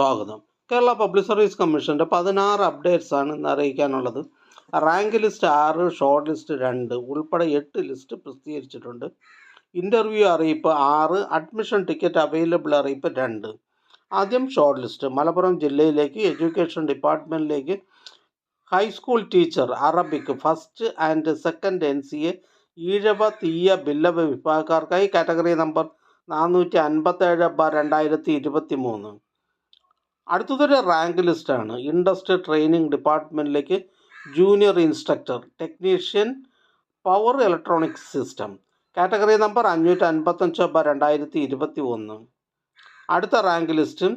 സ്വാഗതം. Kerala public service കമ്മീഷൻ്റെ 16 updates ആണ് ഇന്ന് അറിയിക്കാനുള്ളത്. റാങ്ക് ലിസ്റ്റ് 6, ഷോർട്ട് ലിസ്റ്റ് 2 ഉൾപ്പെടെ 8 ലിസ്റ്റ് പ്രസിദ്ധീകരിച്ചിട്ടുണ്ട്. ഇൻ്റർവ്യൂ അറിയിപ്പ് 6, അഡ്മിഷൻ ടിക്കറ്റ് അവൈലബിൾ അറിയിപ്പ് 2. ആദ്യം ഷോർട്ട് ലിസ്റ്റ്. മലപ്പുറം ജില്ലയിലേക്ക് എഡ്യൂക്കേഷൻ ഡിപ്പാർട്ട്മെൻറ്റിലേക്ക് high school teacher Arabic first and second NCA Ezhava Thiyya Billava വിഭാഗക്കാർക്കായി കാറ്റഗറി നമ്പർ 457/2023. അടുത്തതൊരു റാങ്ക് ലിസ്റ്റാണ്. ഇൻഡസ്ട്രി ട്രെയിനിങ് ഡിപ്പാർട്ട്മെൻറ്റിലേക്ക് junior instructor technician power electronics system category number 555/2021. അടുത്ത rank list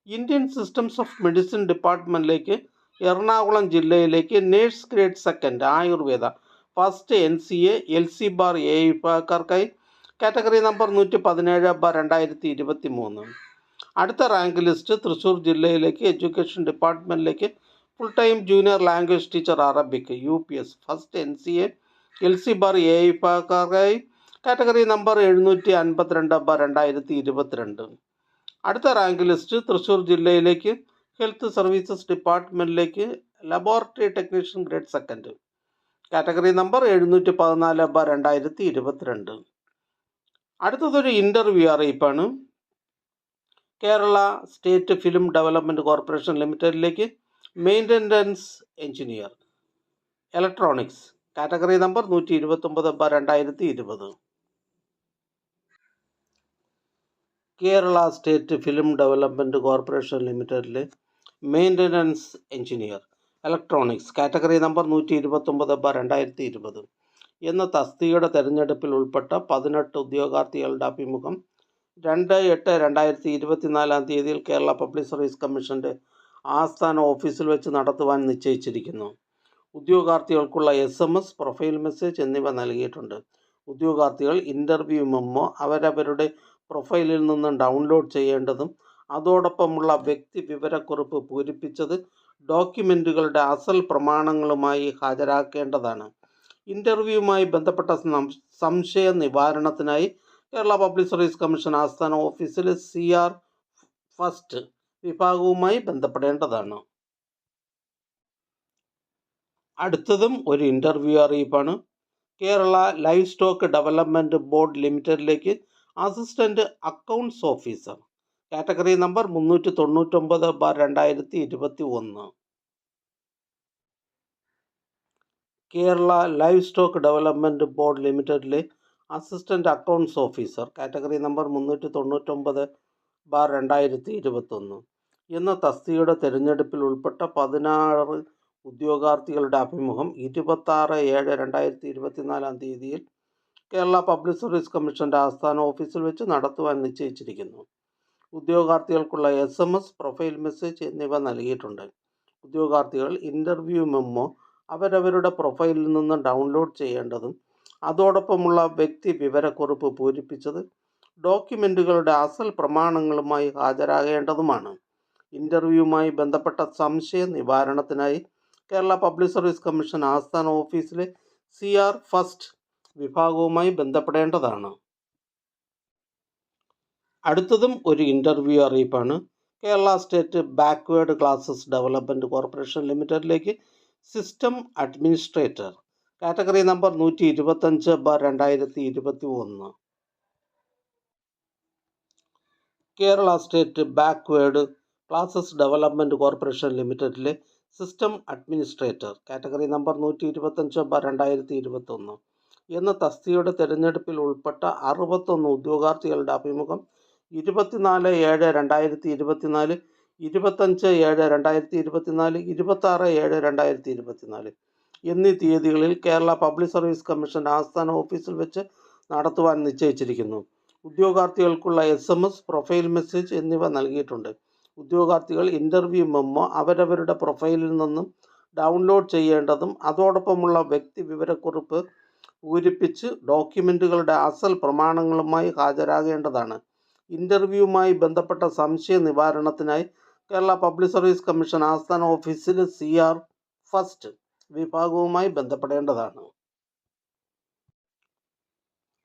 Indian systems of medicine ഡിപ്പാർട്ട്മെൻറ്റിലേക്ക് എറണാകുളം ജില്ലയിലേക്ക് nurse grade second Ayurveda first NCA LC/A വിഭാഗക്കാർക്കായി category number 117/2023. അടുത്ത rank list Thrissur ജില്ലയിലേക്ക് എഡ്യൂക്കേഷൻ ഡിപ്പാർട്ട്മെൻറ്റിലേക്ക് full time junior language teacher Arabic UPS first NCA LC/A വിഭാഗക്കാർക്കായി category number 752/2022. അടുത്ത rank list Thrissur ജില്ലയിലേക്ക് health services ഡിപ്പാർട്ട്മെൻറ്റിലേക്ക് laboratory technician grade second category number 714/2022. അടുത്തതൊരു interview അറിയിപ്പാണ്. Kerala state film development corporation ലിമിറ്റഡിലേക്ക് maintenance engineer electronics category number 129/2020. Kerala state film development corporation ലിമിറ്റഡിലെ maintenance engineer electronics category number 129/2020 എന്ന തസ്തികയുടെ തെരഞ്ഞെടുപ്പിൽ ഉൾപ്പെട്ട 18 ഉദ്യോഗാർത്ഥികളുടെ അഭിമുഖം 2/8/2024 കേരള പബ്ലിക് സർവീസ് കമ്മീഷൻ്റെ ആസ്ഥാന ഓഫീസിൽ വെച്ച് നടത്തുവാൻ നിശ്ചയിച്ചിരിക്കുന്നു. ഉദ്യോഗാർത്ഥികൾക്കുള്ള SMS, പ്രൊഫൈൽ മെസ്സേജ് എന്നിവ നൽകിയിട്ടുണ്ട്. ഉദ്യോഗാർത്ഥികൾ ഇൻ്റർവ്യൂ മെമ്മോ അവരവരുടെ പ്രൊഫൈലിൽ നിന്ന് ഡൗൺലോഡ് ചെയ്യേണ്ടതും അതോടൊപ്പമുള്ള വ്യക്തി വിവരക്കുറിപ്പ് പൂരിപ്പിച്ചത് ഡോക്യുമെൻറ്റുകളുടെ അസൽ പ്രമാണങ്ങളുമായി ഹാജരാക്കേണ്ടതാണ്. ഇൻ്റർവ്യൂവുമായി ബന്ധപ്പെട്ട സംശയ നിവാരണത്തിനായി കേരള പബ്ലിക് സർവീസ് കമ്മീഷൻ ആസ്ഥാന ഓഫീസിലെ CR ഫസ്റ്റ് വിഭാഗവുമായി ബന്ധപ്പെടേണ്ടതാണ്. അടുത്തതും ഒരു ഇൻ്റർവ്യൂ അറിയിപ്പാണ്. Kerala livestock development board ലിമിറ്റഡിലേക്ക് assistant accounts officer category number 399/2021. Kerala livestock development board ലിമിറ്റഡിലെ assistant accounts officer category number 399/2021 എന്ന തസ്തികയുടെ തിരഞ്ഞെടുപ്പിൽ ഉൾപ്പെട്ട 16 ഉദ്യോഗാർത്ഥികളുടെ അഭിമുഖം 26/7/2024 കേരള പബ്ലിക് സർവീസ് കമ്മീഷൻ്റെ ആസ്ഥാന ഓഫീസിൽ വെച്ച് നടത്തുവാൻ നിശ്ചയിച്ചിരിക്കുന്നു. ഉദ്യോഗാർത്ഥികൾക്കുള്ള SMS, പ്രൊഫൈൽ മെസ്സേജ് എന്നിവ നൽകിയിട്ടുണ്ട്. ഉദ്യോഗാർത്ഥികൾ ഇൻ്റർവ്യൂ മെമ്മോ അവരവരുടെ പ്രൊഫൈലിൽ നിന്ന് ഡൗൺലോഡ് ചെയ്യേണ്ടതും അതോടൊപ്പമുള്ള വ്യക്തി വിവരക്കുറിപ്പ് പൂരിപ്പിച്ചത് ഡോക്യുമെൻറ്റുകളുടെ അസൽ പ്രമാണങ്ങളുമായി ഹാജരാകേണ്ടതുമാണ്. ഇൻ്റർവ്യൂവുമായി ബന്ധപ്പെട്ട സംശയ നിവാരണത്തിനായി കേരള പബ്ലിക് സർവീസ് കമ്മീഷൻ ആസ്ഥാന ഓഫീസിലെ CR ഫസ്റ്റ് വിഭാഗവുമായി ബന്ധപ്പെടേണ്ടതാണ്. അടുത്തതും ഒരു ഇൻ്റർവ്യൂ അറിയിപ്പാണ്. Kerala state backward classes development corporation ലിമിറ്റഡിലേക്ക് system administrator category number 125/2021. Kerala state backward classes development corporation ലിമിറ്റഡിലെ സിസ്റ്റം അഡ്മിനിസ്ട്രേറ്റർ കാറ്റഗറി നമ്പർ 125/2021 എന്ന തസ്തികയുടെ തിരഞ്ഞെടുപ്പിൽ ഉൾപ്പെട്ട 61 ഉദ്യോഗാർത്ഥികളുടെ അഭിമുഖം 24/7/2024, 25/7/2024, 26/7/2024 എന്നീ തീയതികളിൽ കേരള പബ്ലിക് സർവീസ് കമ്മീഷൻ്റെ ആസ്ഥാന ഓഫീസിൽ വെച്ച് നടത്തുവാൻ നിശ്ചയിച്ചിരിക്കുന്നു. ഉദ്യോഗാർത്ഥികൾക്കുള്ള SMS, പ്രൊഫൈൽ മെസ്സേജ് എന്നിവ നൽകിയിട്ടുണ്ട്. ഉദ്യോഗാർത്ഥികൾ ഇൻ്റർവ്യൂ മെമ്മോ അവരവരുടെ പ്രൊഫൈലിൽ നിന്നും ഡൗൺലോഡ് ചെയ്യേണ്ടതും അതോടൊപ്പമുള്ള വ്യക്തി വിവരക്കുറിപ്പ് പൂരിപ്പിച്ച് ഡോക്യുമെൻറ്റുകളുടെ അസൽ പ്രമാണങ്ങളുമായി ഹാജരാകേണ്ടതാണ്. ഇൻ്റർവ്യൂവുമായി ബന്ധപ്പെട്ട സംശയ നിവാരണത്തിനായി കേരള പബ്ലിക് സർവീസ് കമ്മീഷൻ ആസ്ഥാന ഓഫീസിലെ CR ഫസ്റ്റ് വിഭാഗവുമായി ബന്ധപ്പെടേണ്ടതാണ്.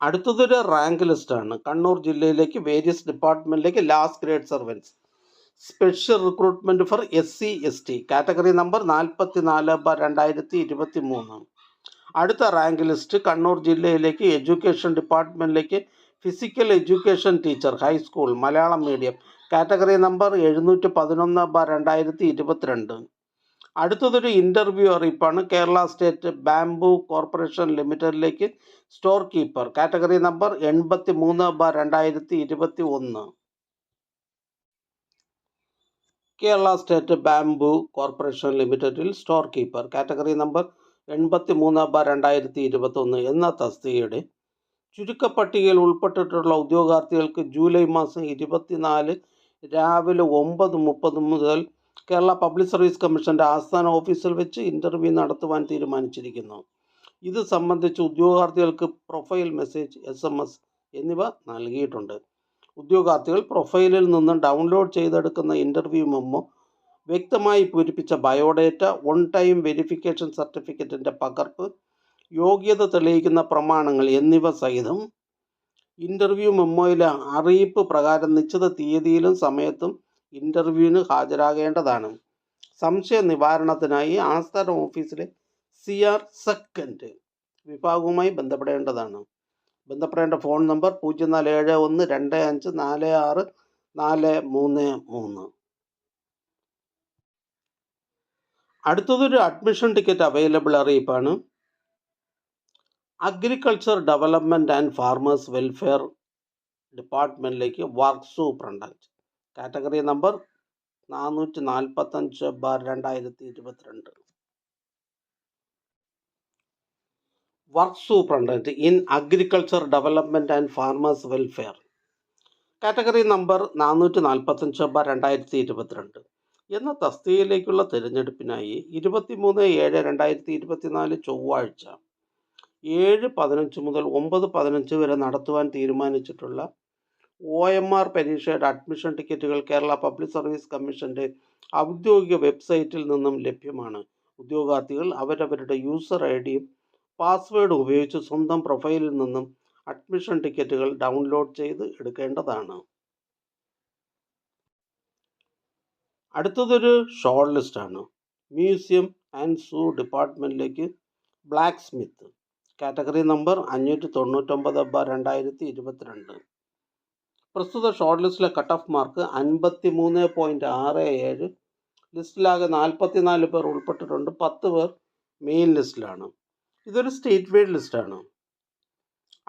അടുത്തതൊരു റാങ്ക് ലിസ്റ്റാണ്. കണ്ണൂർ ജില്ലയിലേക്ക് വേരിയസ് ഡിപ്പാർട്ട്മെൻറ്റിലേക്ക് last grade servants special recruitment for SC/ST category number 44/2023. അടുത്ത റാങ്ക് ലിസ്റ്റ് കണ്ണൂർ ജില്ലയിലേക്ക് എഡ്യൂക്കേഷൻ ഡിപ്പാർട്ട്മെൻറ്റിലേക്ക് physical education teacher high school Malayalam medium category number 711/2022. അടുത്തതൊരു ഇൻ്റർവ്യൂ അറിയിപ്പാണ്. കേരള സ്റ്റേറ്റ് ബാംബു കോർപ്പറേഷൻ ലിമിറ്റഡിലേക്ക് store keeper category number 83/2021. Kerala state bamboo corporation ലിമിറ്റഡിൽ store keeper category number 83/2021 എന്ന തസ്തികയുടെ ചുരുക്കപ്പട്ടികയിൽ ഉൾപ്പെട്ടിട്ടുള്ള ഉദ്യോഗാർത്ഥികൾക്ക് ജൂലൈ മാസം 24 രാവിലെ 9:30 മുതൽ കേരള പബ്ലിക് സർവീസ് കമ്മീഷൻ്റെ ആസ്ഥാന ഓഫീസിൽ വെച്ച് ഇൻ്റർവ്യൂ നടത്തുവാൻ തീരുമാനിച്ചിരിക്കുന്നു. ഇത് സംബന്ധിച്ച് ഉദ്യോഗാർത്ഥികൾക്ക് പ്രൊഫൈൽ മെസ്സേജ്, SMS എന്നിവ നൽകിയിട്ടുണ്ട്. ഉദ്യോഗാർത്ഥികൾ പ്രൊഫൈലിൽ നിന്ന് ഡൗൺലോഡ് ചെയ്തെടുക്കുന്ന ഇൻ്റർവ്യൂ മെമ്മോ, വ്യക്തമായി പൂരിപ്പിച്ച ബയോഡേറ്റ, ഓൺ ടൈം വെരിഫിക്കേഷൻ സർട്ടിഫിക്കറ്റിൻ്റെ പകർപ്പ്, യോഗ്യത തെളിയിക്കുന്ന പ്രമാണങ്ങൾ എന്നിവ സഹിതം ഇൻ്റർവ്യൂ മെമ്മോയിലെ അറിയിപ്പ് പ്രകാരം നിശ്ചിത തീയതിയിലും സമയത്തും ഇൻ്റർവ്യൂവിന് ഹാജരാകേണ്ടതാണ്. സംശയ നിവാരണത്തിനായി ആസ്ഥാന ഓഫീസിലെ CR സെക്കൻഡ് വിഭാഗവുമായി ബന്ധപ്പെടേണ്ടതാണ്. ബന്ധപ്പെടേണ്ട ഫോൺ നമ്പർ 0471254643. അടുത്തതൊരു അഡ്മിഷൻ ടിക്കറ്റ് അവൈലബിൾ അറിയിപ്പാണ്. Agriculture development and farmers welfare ഡിപ്പാർട്ട്മെൻറ്റിലേക്ക് work superintendent category number 445/2022. Work superintendent in agriculture development and farmers welfare category number 445/2022 എന്ന തസ്തികയിലേക്കുള്ള തിരഞ്ഞെടുപ്പിനായി 23/7/2024 ചൊവ്വാഴ്ച 7:15 മുതൽ 9:15 വരെ നടത്തുവാൻ തീരുമാനിച്ചിട്ടുള്ള OMR പരീക്ഷയുടെ അഡ്മിഷൻ ടിക്കറ്റുകൾ കേരള പബ്ലിക് സർവീസ് കമ്മീഷൻ്റെ ഔദ്യോഗിക വെബ്സൈറ്റിൽ നിന്നും ലഭ്യമാണ്. ഉദ്യോഗാർത്ഥികൾ അവരവരുടെ യൂസർ IDയും പാസ്വേഡും ഉപയോഗിച്ച് സ്വന്തം പ്രൊഫൈലിൽ നിന്നും അഡ്മിഷൻ ടിക്കറ്റുകൾ ഡൗൺലോഡ് ചെയ്ത് എടുക്കേണ്ടതാണ്. അടുത്തതൊരു ഷോർട്ട് ലിസ്റ്റാണ്. മ്യൂസിയം ആൻഡ് സൂ ഡിപ്പാർട്ട്മെൻറ്റിലേക്ക് ബ്ലാക്ക് സ്മിത്ത് കാറ്റഗറി നമ്പർ 599/2022. പ്രസ്തുത ഷോർട്ട് ലിസ്റ്റിലെ കട്ട് ഓഫ് മാർക്ക് 53.67. ലിസ്റ്റിലാകെ 44 പേർ ഉൾപ്പെട്ടിട്ടുണ്ട്. 10 പേർ മെയിൻ ലിസ്റ്റിലാണ്. ഇതൊരു സ്റ്റേറ്റ് വൈഡ് ലിസ്റ്റാണ്.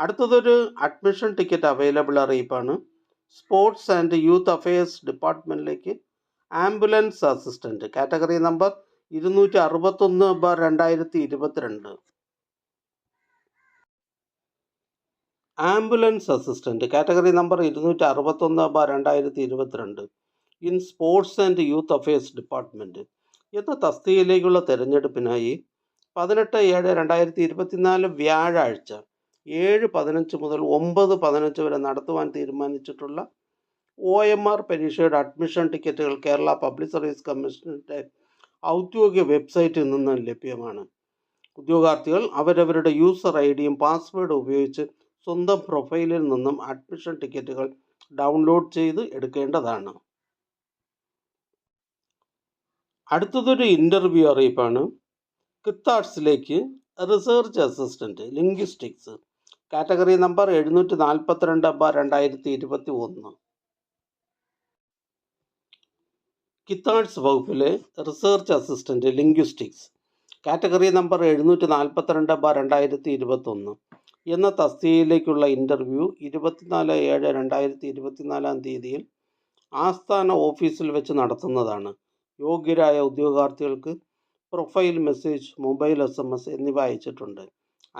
അടുത്തതൊരു അഡ്മിഷൻ ടിക്കറ്റ് അവൈലബിൾ അറിയിപ്പാണ്. സ്പോർട്സ് ആൻഡ് യൂത്ത് അഫയേഴ്സ് ഡിപ്പാർട്ട്മെൻറ്റിലേക്ക് ambulance assistant category number 261/2022. Ambulance assistant category number 261/2022 in sports and youth affairs department എന്ന തസ്തികയിലേക്കുള്ള തിരഞ്ഞെടുപ്പിനായി 18/7/2024 വ്യാഴാഴ്ച 7:15 മുതൽ 9:15 വരെ നടത്തുവാൻ തീരുമാനിച്ചിട്ടുള്ള OMR പരീക്ഷയുടെ അഡ്മിഷൻ ടിക്കറ്റുകൾ കേരള പബ്ലിക് സർവീസ് കമ്മീഷൻ്റെ ഔദ്യോഗിക വെബ്സൈറ്റിൽ നിന്ന് ലഭ്യമാണ്. ഉദ്യോഗാർത്ഥികൾ അവരവരുടെ യൂസർ IDയും പാസ്വേഡും ഉപയോഗിച്ച് സ്വന്തം പ്രൊഫൈലിൽ നിന്നും അഡ്മിഷൻ ടിക്കറ്റുകൾ ഡൗൺലോഡ് ചെയ്ത് എടുക്കേണ്ടതാണ്. അടുത്തതൊരു ഇൻ്റർവ്യൂ അറിയിപ്പാണ്. കിത്താർട്സിലേക്ക് research assistant linguistics category number 742/2021. കിത്താർട്സ് വകുപ്പിലെ research assistant linguistics category number 742/2021 എന്ന തസ്തികയിലേക്കുള്ള ഇൻ്റർവ്യൂ 24/7/2024 ആസ്ഥാന ഓഫീസിൽ വെച്ച് നടത്തുന്നതാണ്. യോഗ്യരായ ഉദ്യോഗാർത്ഥികൾക്ക് പ്രൊഫൈൽ മെസ്സേജ്, മൊബൈൽ SMS എന്നിവ അയച്ചിട്ടുണ്ട്.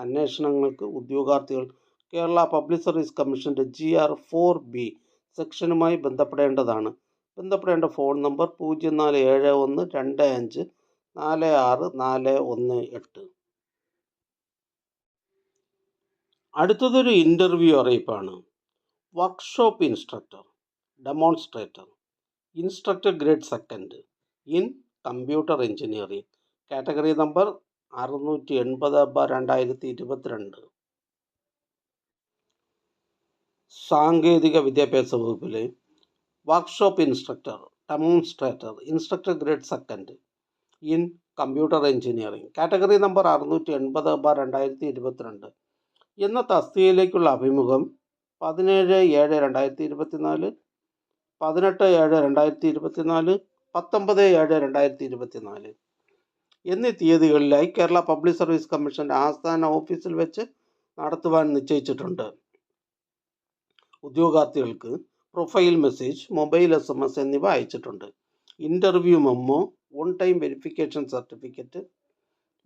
അന്വേഷണങ്ങൾക്ക് ഉദ്യോഗാർത്ഥികൾ കേരള പബ്ലിക് സർവീസ് കമ്മീഷൻ്റെ GR 4B സെക്ഷനുമായി ബന്ധപ്പെടേണ്ടതാണ്. ബന്ധപ്പെടേണ്ട ഫോൺ നമ്പർ 047125464418. അടുത്തതൊരു ഇൻ്റർവ്യൂ അറിയിപ്പാണ്. Workshop instructor demonstrator instructor grade second in computer engineering category number 680/2022. സാങ്കേതിക വിദ്യാഭ്യാസ വകുപ്പിലെ workshop instructor demonstrator, instructor grade second in computer engineering, category number 680/2022 എന്ന തസ്തികയിലേക്കുള്ള അഭിമുഖം 17/7/2024, 18/7/2024, 19/7/2024 എന്നീ തീയതികളിലായി കേരള പബ്ലിക് സർവീസ് കമ്മീഷൻ്റെ ആസ്ഥാന ഓഫീസിൽ വെച്ച് നടത്തുവാൻ നിശ്ചയിച്ചിട്ടുണ്ട്. ഉദ്യോഗാർത്ഥികൾക്ക് പ്രൊഫൈൽ മെസ്സേജ്, മൊബൈൽ SMS എന്നിവ അയച്ചിട്ടുണ്ട്. Interview memo, on time verification certificate,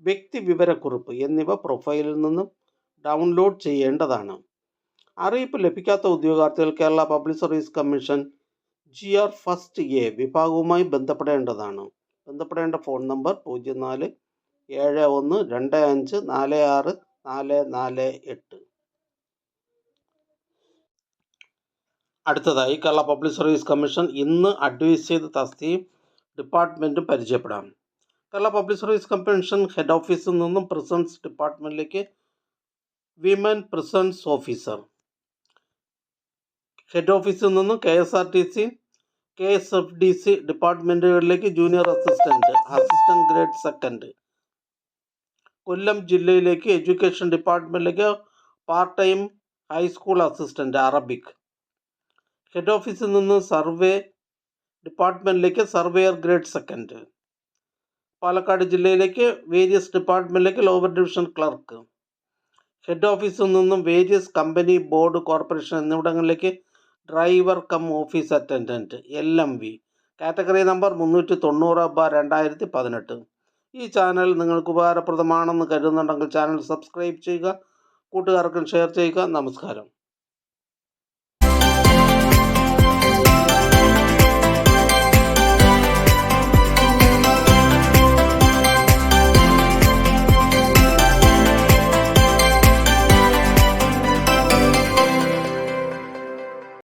വ്യക്തിവിവരക്കുറിപ്പ് എന്നിവ പ്രൊഫൈലിൽ നിന്നും ഡൗൺലോഡ് ചെയ്യേണ്ടതാണ്. അറിയിപ്പ് ലഭിക്കാത്ത ഉദ്യോഗാർത്ഥികൾ Kerala public service commission GR first A വിഭാഗവുമായി ബന്ധപ്പെടേണ്ടതാണ്. ബന്ധപ്പെടേണ്ട ഫോൺ നമ്പർ 047125464448. അടുത്തതായി കേരള പബ്ലിക് സർവീസ് കമ്മീഷൻ ഇന്ന് അഡ്വൈസ് ചെയ്ത തസ്തികയും ഡിപ്പാർട്ട്മെൻറ്റും പരിചയപ്പെടാം. Kerala public service commission head ഓഫീസിൽ നിന്നും പ്രിസൺസ് ഡിപ്പാർട്ട്മെൻറ്റിലേക്ക് വിമൻ പ്രിസൺസ് ഓഫീസർ, ഹെഡ് ഓഫീസിൽ നിന്നും KSRTC, KSFDC ഡിപ്പാർട്ട്മെൻറ്റുകളിലേക്ക് junior assistant, assistant grade second, Kollam ജില്ലയിലേക്ക് education ഡിപ്പാർട്ട്മെൻറ്റിലേക്ക് part time high school assistant Arabic, head ഓഫീസിൽ നിന്ന് സർവേ ഡിപ്പാർട്ട്മെൻറ്റിലേക്ക് സർവേയർ ഗ്രേഡ് സെക്കൻഡ്, പാലക്കാട് ജില്ലയിലേക്ക് വേരിയസ് ഡിപ്പാർട്ട്മെൻറ്റിലേക്ക് ലോവർ ഡിവിഷൻ ക്ലർക്ക്, ഹെഡ് ഓഫീസിൽ നിന്നും വേരിയസ് കമ്പനി, ബോർഡ്, കോർപ്പറേഷൻ എന്നിവിടങ്ങളിലേക്ക് driver cum office attendant LMV, category number 390/2018. ഈ ചാനൽ നിങ്ങൾക്ക് ഉപകാരപ്രദമാണെന്ന് കരുതുന്നുണ്ടെങ്കിൽ ചാനൽ സബ്സ്ക്രൈബ് ചെയ്യുക, കൂട്ടുകാർക്കും ഷെയർ ചെയ്യുക. നമസ്കാരം.